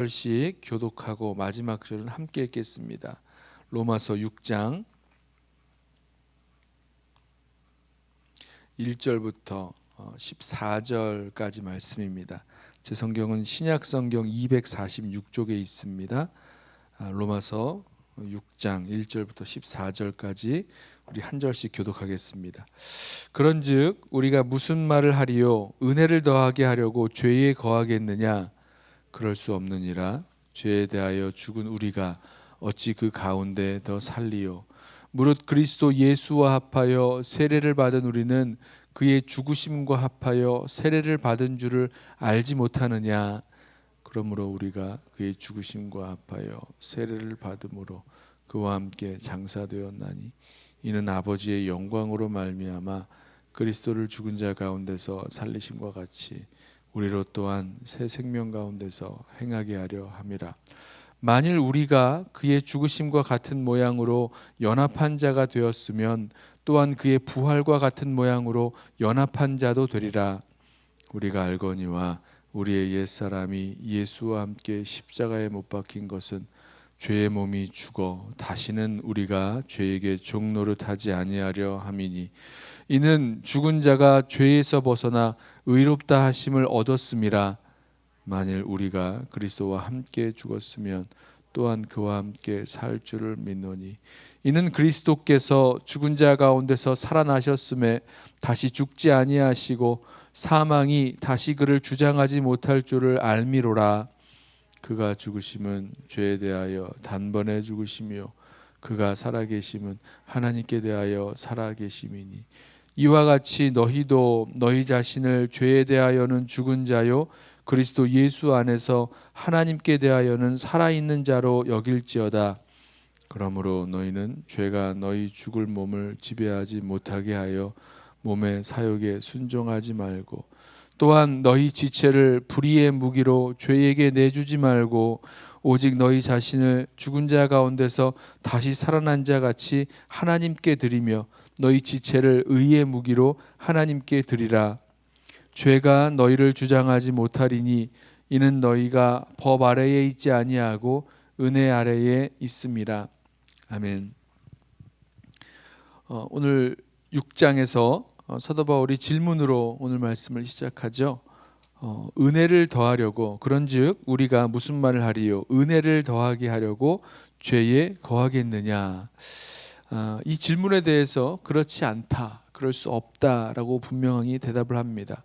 절씩 교독하고 마지막 절은 함께 읽겠습니다. 로마서 6장 1절부터 14절까지 말씀입니다. 제 성경은 신약 성경 246쪽에 있습니다. 로마서 6장 1절부터 14절까지 우리 한 절씩 교독하겠습니다. 그런즉 우리가 무슨 말을 하리요? 은혜를 더하게 하려고 죄에 거하겠느냐? 그럴 수 없느니라. 죄에 대하여 죽은 우리가 어찌 그 가운데 더 살리요? 무릇 그리스도 예수와 합하여 세례를 받은 우리는 그의 죽으심과 합하여 세례를 받은 줄을 알지 못하느냐? 그러므로 우리가 그의 죽으심과 합하여 세례를 받음으로 그와 함께 장사되었나니 이는 아버지의 영광으로 말미암아 그리스도를 죽은 자 가운데서 살리심과 같이 우리로 또한 새 생명 가운데서 행하게 하려 함이라. 만일 우리가 그의 죽으심과 같은 모양으로 연합한 자가 되었으면 또한 그의 부활과 같은 모양으로 연합한 자도 되리라. 우리가 알거니와 우리의 옛사람이 예수와 함께 십자가에 못 박힌 것은 죄의 몸이 죽어 다시는 우리가 죄에게 종노릇하지 아니하려 함이니 이는 죽은 자가 죄에서 벗어나 의롭다 하심을 얻었음이라. 만일 우리가 그리스도와 함께 죽었으면 또한 그와 함께 살 줄을 믿노니 이는 그리스도께서 죽은 자 가운데서 살아나셨음에 다시 죽지 아니하시고 사망이 다시 그를 주장하지 못할 줄을 알미로라. 그가 죽으심은 죄에 대하여 단번에 죽으시며 그가 살아계심은 하나님께 대하여 살아계심이니 이와 같이 너희도 너희 자신을 죄에 대하여는 죽은 자요 그리스도 예수 안에서 하나님께 대하여는 살아있는 자로 여길지어다. 그러므로 너희는 죄가 너희 죽을 몸을 지배하지 못하게 하여 몸의 사욕에 순종하지 말고 또한 너희 지체를 불의의 무기로 죄에게 내주지 말고 오직 너희 자신을 죽은 자 가운데서 다시 살아난 자 같이 하나님께 드리며 너희 지체를 의의 무기로 하나님께 드리라. 죄가 너희를 주장하지 못하리니 이는 너희가 법 아래에 있지 아니하고 은혜 아래에 있음이라. 아멘. 오늘 6장에서 사도 바울이 질문으로 오늘 말씀을 시작하죠. 은혜를 더하려고 그런즉 우리가 무슨 말을 하리요? 은혜를 더하게 하려고 죄에 거하겠느냐? 이 질문에 대해서 그렇지 않다, 그럴 수 없다라고 분명히 대답을 합니다.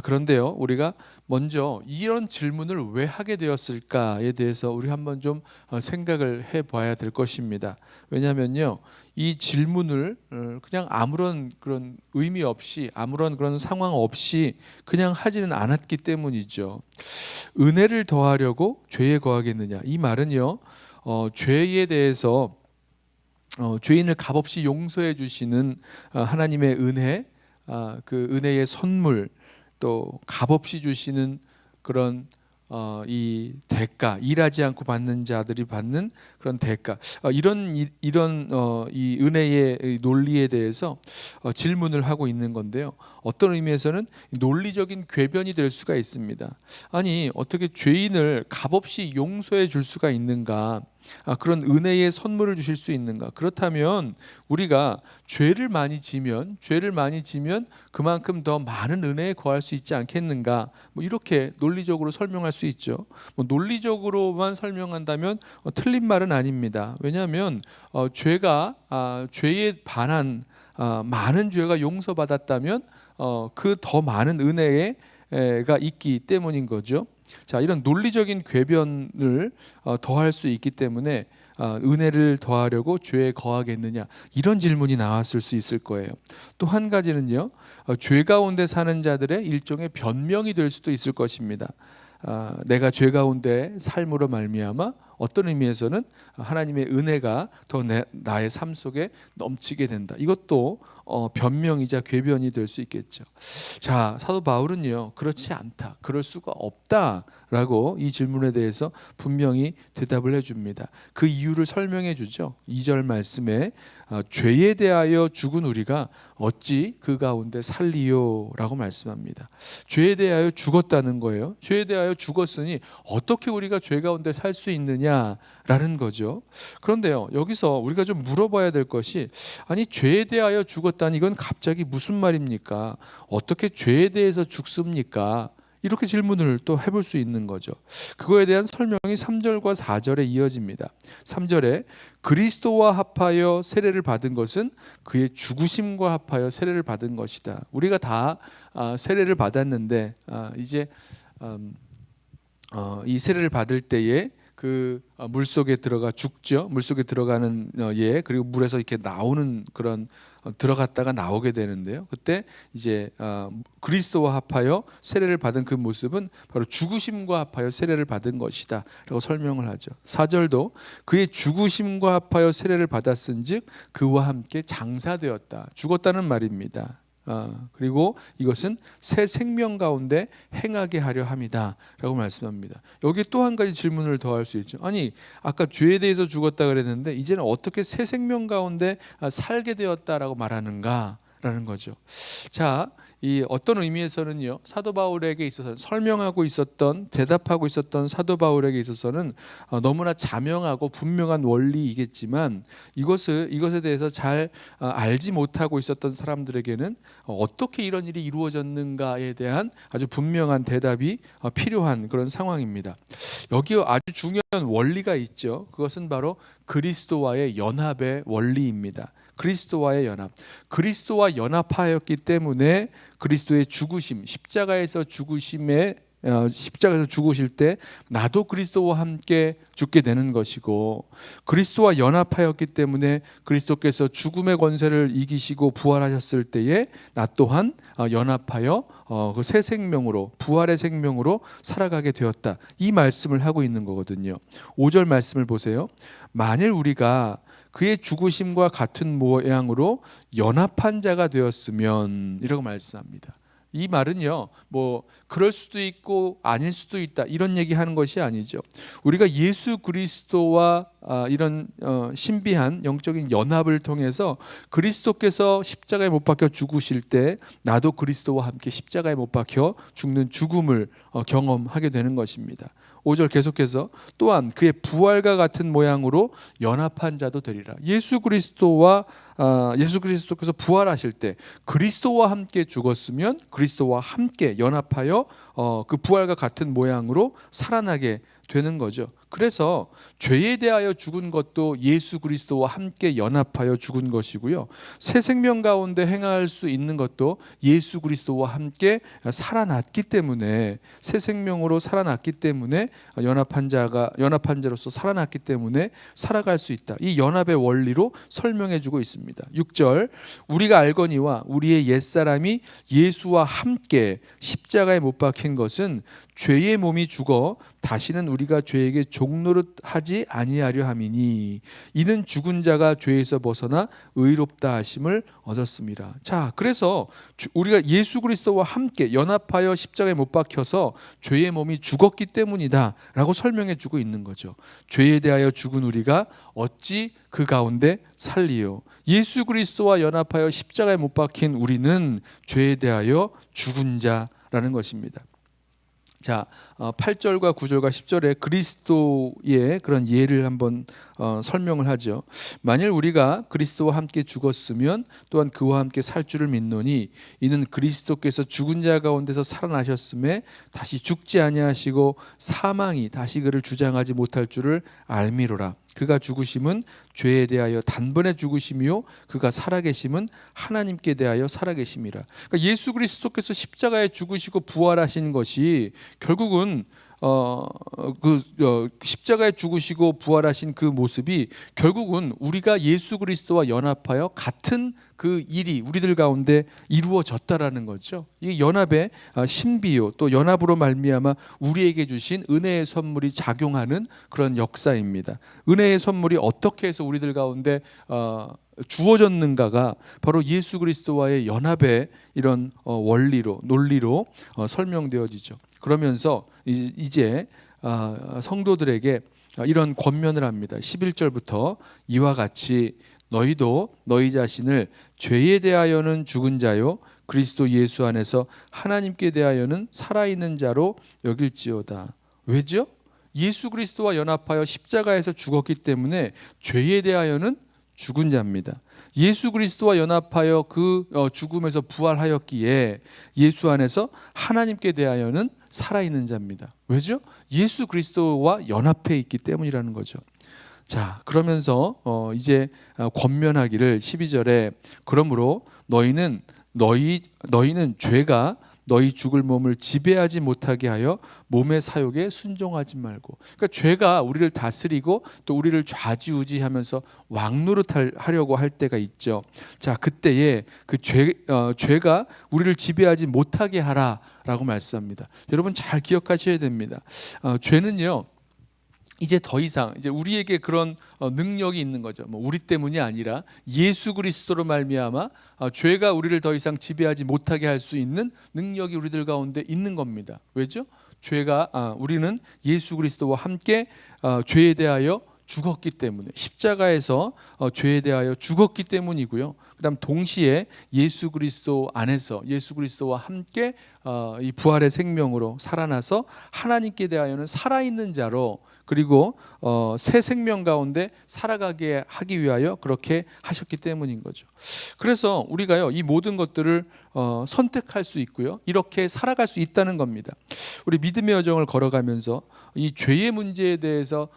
그런데요, 우리가 먼저 이런 질문을 왜 하게 되었을까에 대해서 우리 한번 좀 생각을 해봐야 될 것입니다. 왜냐하면요, 이 질문을 그냥 아무런 그런 의미 없이 아무런 그런 상황 없이 그냥 하지는 않았기 때문이죠. 은혜를 더하려고 죄에 거하겠느냐? 이 말은요, 죄에 대해서 죄인을 값없이 용서해 주시는 하나님의 은혜, 그 은혜의 선물, 또 값없이 주시는 그런 이 대가, 일하지 않고 받는 자들이 받는 그런 대가, 이런 이 은혜의 논리에 대해서 질문을 하고 있는 건데요. 어떤 의미에서는 논리적인 궤변이 될 수가 있습니다. 아니, 어떻게 죄인을 값없이 용서해 줄 수가 있는가? 그런 은혜의 선물을 주실 수 있는가? 그렇다면 우리가 죄를 많이 지면 그만큼 더 많은 은혜에 거할 수 있지 않겠는가? 이렇게 논리적으로 설명할 수 있죠. 논리적으로만 설명한다면 틀린 말은 아닙니다. 왜냐하면 죄에 반한 많은 죄가 용서받았다면 그 더 많은 은혜가 있기 때문인 거죠. 자, 이런 논리적인 궤변을 더할 수 있기 때문에 은혜를 더하려고 죄에 거하겠느냐, 이런 질문이 나왔을 수 있을 거예요. 또 한 가지는요, 죄 가운데 사는 자들의 일종의 변명이 될 수도 있을 것입니다. 내가 죄 가운데 삶으로 말미암아 어떤 의미에서는 하나님의 은혜가 더 나의 삶 속에 넘치게 된다. 이것도 변명이자 궤변이 될 수 있겠죠. 자, 사도 바울은요, 그렇지 않다, 그럴 수가 없다라고 이 질문에 대해서 분명히 대답을 해줍니다. 그 이유를 설명해 주죠. 2절 말씀에 죄에 대하여 죽은 우리가 어찌 그 가운데 살리요라고 말씀합니다. 죄에 대하여 죽었다는 거예요. 죄에 대하여 죽었으니 어떻게 우리가 죄 가운데 살 수 있느냐라는 거죠. 그런데요, 여기서 우리가 좀 물어봐야 될 것이, 아니 죄에 대하여 죽었다니 이건 갑자기 무슨 말입니까? 어떻게 죄에 대해서 죽습니까? 이렇게 질문을 또 해볼 수 있는 거죠. 그거에 대한 설명이 3절과 4절에 이어집니다. 3절에 그리스도와 합하여 세례를 받은 것은 그의 죽으심과 합하여 세례를 받은 것이다. 우리가 다 세례를 받았는데 이제 이 세례를 받을 때에 그 물속에 들어가 죽죠. 물속에 들어가는 그리고 물에서 이렇게 나오는 그런 들어갔다가 나오게 되는데요. 그때 이제 그리스도와 합하여 세례를 받은 그 모습은 바로 죽으심과 합하여 세례를 받은 것이다 라고 설명을 하죠. 4절도 그의 죽으심과 합하여 세례를 받았은즉 그와 함께 장사되었다. 죽었다는 말입니다. 그리고 이것은 새 생명 가운데 행하게 하려 함이다 라고 말씀합니다. 여기 또 한 가지 질문을 더 할 수 있죠. 아니 아까 죄에 대해서 죽었다 그랬는데 이제는 어떻게 새 생명 가운데 살게 되었다라고 말하는가 라는 거죠. 자, 이 어떤 의미에서는요, 사도 바울에게 있어서 설명하고 있었던, 대답하고 있었던 사도 바울에게 있어서는 너무나 자명하고 분명한 원리이겠지만 이것에 대해서 잘 알지 못하고 있었던 사람들에게는 어떻게 이런 일이 이루어졌는가에 대한 아주 분명한 대답이 필요한 그런 상황입니다. 여기 아주 중요한 원리가 있죠. 그것은 바로 그리스도와의 연합의 원리입니다. 그리스도와의 연합, 그리스도와 연합하였기 때문에 그리스도의 죽으심, 십자가에서 죽으실 때 나도 그리스도와 함께 죽게 되는 것이고, 그리스도와 연합하였기 때문에 그리스도께서 죽음의 권세를 이기시고 부활하셨을 때에 나 또한 연합하여 그 새 생명으로, 부활의 생명으로 살아가게 되었다. 이 말씀을 하고 있는 거거든요. 5절 말씀을 보세요. 만일 우리가 그의 죽으심과 같은 모양으로 연합한 자가 되었으면, 이라고 말씀합니다. 이 말은요, 뭐 그럴 수도 있고 아닐 수도 있다 이런 얘기하는 것이 아니죠. 우리가 예수 그리스도와 이런 신비한 영적인 연합을 통해서 그리스도께서 십자가에 못 박혀 죽으실 때 나도 그리스도와 함께 십자가에 못 박혀 죽는 죽음을 경험하게 되는 것입니다. 5절 계속해서 또한 그의 부활과 같은 모양으로 연합한 자도 되리라. 예수 그리스도께서 부활하실 때 그리스도와 함께 죽었으면 그리스도와 함께 연합하여 그 부활과 같은 모양으로 살아나게 되는 거죠. 그래서 죄에 대하여 죽은 것도 예수 그리스도와 함께 연합하여 죽은 것이고요. 새 생명 가운데 행할 수 있는 것도 예수 그리스도와 함께 살아났기 때문에, 새 생명으로 살아났기 때문에, 연합한 자로서 살아났기 때문에 살아갈 수 있다. 이 연합의 원리로 설명해 주고 있습니다. 6절 우리가 알거니와 우리의 옛사람이 예수와 함께 십자가에 못 박힌 것은 죄의 몸이 죽어 다시는 우리가 죄에게 종노릇하지 아니하려 함이니 이는 죽은 자가 죄에서 벗어나 의롭다 하심을 얻었습니다. 자, 그래서 우리가 예수 그리스도와 함께 연합하여 십자가에 못 박혀서 죄의 몸이 죽었기 때문이다 라고 설명해 주고 있는 거죠. 죄에 대하여 죽은 우리가 어찌 그 가운데 살리요. 예수 그리스도와 연합하여 십자가에 못 박힌 우리는 죄에 대하여 죽은 자라는 것입니다. 자, 8절과 9절과 10절에 그리스도의 그런 예를 한번 설명을 하죠. 만일 우리가 그리스도와 함께 죽었으면 또한 그와 함께 살 줄을 믿노니 이는 그리스도께서 죽은 자 가운데서 살아나셨음에 다시 죽지 아니하시고 사망이 다시 그를 주장하지 못할 줄을 알미로라. 그가 죽으심은 죄에 대하여 단번에 죽으심이요 그가 살아계심은 하나님께 대하여 살아계심이라. 그러니까 예수 그리스도께서 십자가에 죽으시고 부활하신 것이 결국은 십자가에 죽으시고 부활하신 그 모습이 결국은 우리가 예수 그리스도와 연합하여 같은 그 일이 우리들 가운데 이루어졌다라는 거죠. 이 연합의 신비요, 또 연합으로 말미암아 우리에게 주신 은혜의 선물이 작용하는 그런 역사입니다. 은혜의 선물이 어떻게 해서 우리들 가운데 주어졌는가가 바로 예수 그리스도와의 연합의 이런 원리로, 논리로 설명되어지죠. 그러면서 이제 성도들에게 이런 권면을 합니다. 11절부터 이와 같이 너희도 너희 자신을 죄에 대하여는 죽은 자요 그리스도 예수 안에서 하나님께 대하여는 살아있는 자로 여길지어다. 왜죠? 예수 그리스도와 연합하여 십자가에서 죽었기 때문에 죄에 대하여는 죽은 자입니다. 예수 그리스도와 연합하여 그 죽음에서 부활하였기에 예수 안에서 하나님께 대하여는 살아있는 자입니다. 왜죠? 예수 그리스도와 연합해 있기 때문이라는 거죠. 자, 그러면서 이제 권면하기를 12절에 그러므로 너희는 죄가 너희 죽을 몸을 지배하지 못하게 하여 몸의 사욕에 순종하지 말고. 그러니까 죄가 우리를 다스리고 또 우리를 좌지우지하면서 왕노릇하려고 할 때가 있죠. 자, 그때에 그 죄가 우리를 지배하지 못하게 하라라고 말씀합니다. 여러분 잘 기억하셔야 됩니다. 죄는요, 이제 더 이상 이제 우리에게 그런 능력이 있는 거죠. 뭐 우리 때문이 아니라 예수 그리스도로 말미암아 죄가 우리를 더 이상 지배하지 못하게 할 수 있는 능력이 우리들 가운데 있는 겁니다. 왜죠? 우리는 예수 그리스도와 함께 죄에 대하여 죽었기 때문에, 십자가에서 죄에 대하여 죽었기 때문이고요. 그다음 동시에 예수 그리스도 안에서 예수 그리스도와 함께 이 부활의 생명으로 살아나서 하나님께 대하여는 살아있는 자로, 그리고 새 생명 가운데 살아가게 하기 위하여 그렇게 하셨기 때문인 거죠. 그래서 우리가요, 이 모든 것들을 선택할 수 있고요, 이렇게 살아갈 수 있다는 겁니다. 우리 믿음의 여정을 걸어가면서 이 죄의 문제에 대해서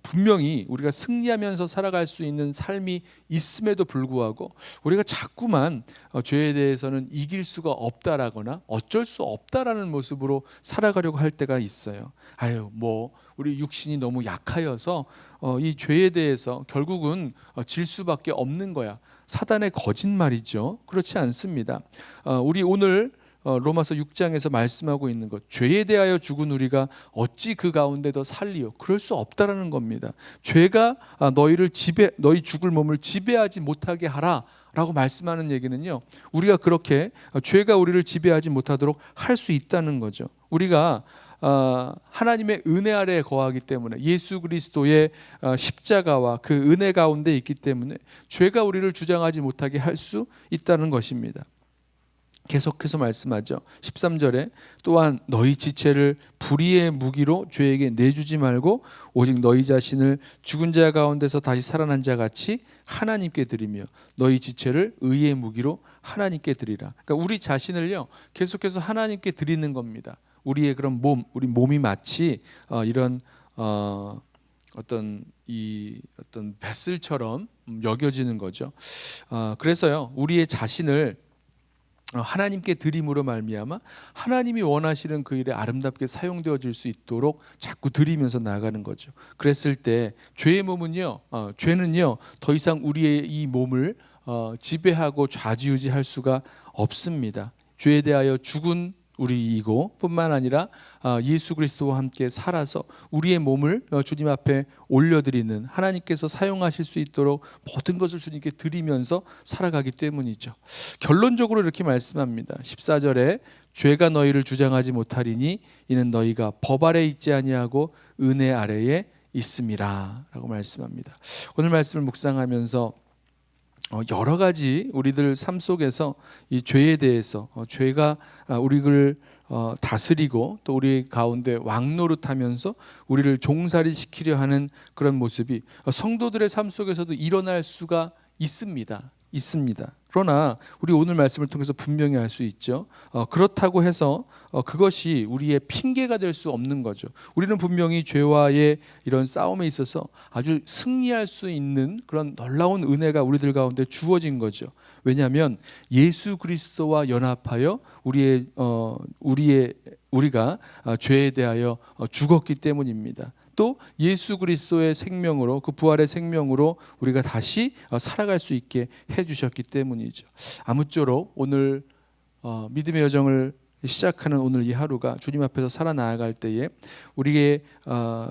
분명히 우리가 승리하면서 살아갈 수 있는 삶이 있음에도 불구하고 우리가 자꾸만 죄에 대해서는 이길 수가 없다라거나 어쩔 수 없다라는 모습으로 살아가려고 할 때가 있어요. 우리 육신이 너무 약하여서 이 죄에 대해서 결국은 질 수밖에 없는 거야. 사단의 거짓말이죠. 그렇지 않습니다. 우리 오늘 로마서 6장에서 말씀하고 있는 것, 죄에 대하여 죽은 우리가 어찌 그 가운데 더 살리요? 그럴 수 없다라는 겁니다. 죄가 너희 죽을 몸을 지배하지 못하게 하라라고 말씀하는 얘기는요, 우리가 그렇게 죄가 우리를 지배하지 못하도록 할 수 있다는 거죠. 우리가 하나님의 은혜 아래에 거하기 때문에, 예수 그리스도의 십자가와 그 은혜 가운데 있기 때문에 죄가 우리를 주장하지 못하게 할 수 있다는 것입니다. 계속해서 말씀하죠. 13절에 또한 너희 지체를 불의의 무기로 죄에게 내주지 말고 오직 너희 자신을 죽은 자 가운데서 다시 살아난 자 같이 하나님께 드리며 너희 지체를 의의 무기로 하나님께 드리라. 그러니까 우리 자신을요, 계속해서 하나님께 드리는 겁니다. 우리의 그런 우리 몸이 마치 이런 어떤 뱃슬처럼 여겨지는 거죠. 그래서요, 우리의 자신을 하나님께 드림으로 말미암아 하나님이 원하시는 그 일에 아름답게 사용되어질 수 있도록 자꾸 드리면서 나아가는 거죠. 그랬을 때 죄는요 더 이상 우리의 이 몸을 지배하고 좌지우지할 수가 없습니다. 죄에 대하여 죽은 우리이고 뿐만 아니라 예수 그리스도와 함께 살아서 우리의 몸을 주님 앞에 올려드리는, 하나님께서 사용하실 수 있도록 모든 것을 주님께 드리면서 살아가기 때문이죠. 결론적으로 이렇게 말씀합니다. 14절에 죄가 너희를 주장하지 못하리니 이는 너희가 법 아래 있지 아니하고 은혜 아래에 있음이라 라고 말씀합니다. 오늘 말씀을 묵상하면서 여러 가지 우리들 삶 속에서 이 죄에 대해서 죄가 우리를 다스리고 또 우리 가운데 왕노릇하면서 우리를 종살이 시키려 하는 그런 모습이 성도들의 삶 속에서도 일어날 수가 있습니다. 그러나 우리 오늘 말씀을 통해서 분명히 알 수 있죠. 그렇다고 해서 그것이 우리의 핑계가 될 수 없는 거죠. 우리는 분명히 죄와의 이런 싸움에 있어서 아주 승리할 수 있는 그런 놀라운 은혜가 우리들 가운데 주어진 거죠. 왜냐하면 예수 그리스도와 연합하여 우리의 우리가 죄에 대하여 죽었기 때문입니다. 또 예수 그리스도의 생명으로, 그 부활의 생명으로 우리가 다시 살아갈 수 있게 해주셨기 때문이죠. 아무쪼록 오늘 믿음의 여정을 시작하는 오늘 이 하루가 주님 앞에서 살아나아갈 때에 우리의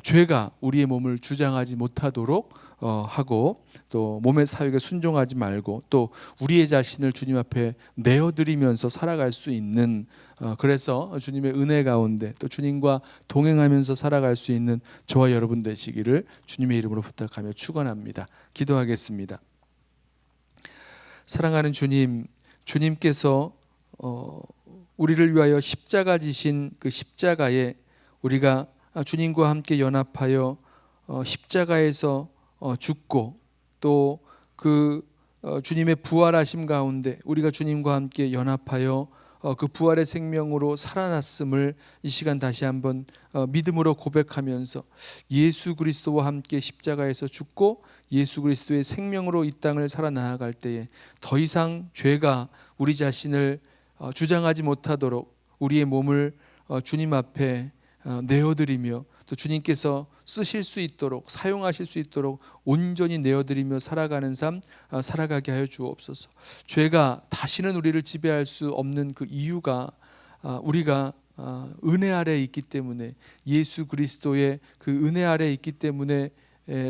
죄가 우리의 몸을 주장하지 못하도록 하고, 또 몸의 사역에 순종하지 말고, 또 우리의 자신을 주님 앞에 내어드리면서 살아갈 수 있는, 그래서 주님의 은혜 가운데 또 주님과 동행하면서 살아갈 수 있는 저와 여러분 되시기를 주님의 이름으로 부탁하며 축원합니다. 기도하겠습니다. 사랑하는 주님, 주님께서 우리를 위하여 십자가 지신 그 십자가에 우리가 주님과 함께 연합하여 십자가에서 죽고, 또 그 주님의 부활하심 가운데 우리가 주님과 함께 연합하여 그 부활의 생명으로 살아났음을 이 시간 다시 한번 믿음으로 고백하면서 예수 그리스도와 함께 십자가에서 죽고 예수 그리스도의 생명으로 이 땅을 살아나아갈 때에 더 이상 죄가 우리 자신을 주장하지 못하도록 우리의 몸을 주님 앞에 내어드리며, 또 주님께서 쓰실 수 있도록, 사용하실 수 있도록 온전히 내어드리며 살아가는 삶 살아가게 하여 주옵소서. 죄가 다시는 우리를 지배할 수 없는 그 이유가 우리가 은혜 아래에 있기 때문에, 예수 그리스도의 그 은혜 아래에 있기 때문에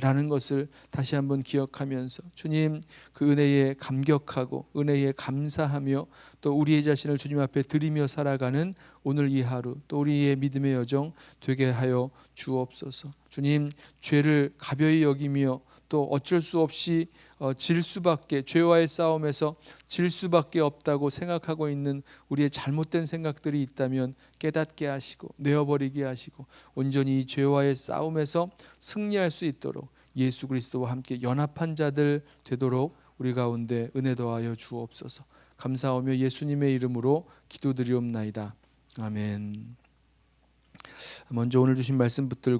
라는 것을 다시 한번 기억하면서 주님 그 은혜에 감격하고 은혜에 감사하며 또 우리의 자신을 주님 앞에 드리며 살아가는 오늘 이 하루, 또 우리의 믿음의 여정 되게 하여 주옵소서. 주님, 죄를 가벼이 여기며 또 어쩔 수 없이 질 수밖에, 죄와의 싸움에서 질 수밖에 없다고 생각하고 있는 우리의 잘못된 생각들이 있다면 깨닫게 하시고 내어버리게 하시고 온전히 이 죄와의 싸움에서 승리할 수 있도록 예수 그리스도와 함께 연합한 자들 되도록 우리 가운데 은혜 더하여 주옵소서. 감사하며 예수님의 이름으로 기도드리옵나이다. 아멘. 먼저 오늘 주신 말씀 붙들고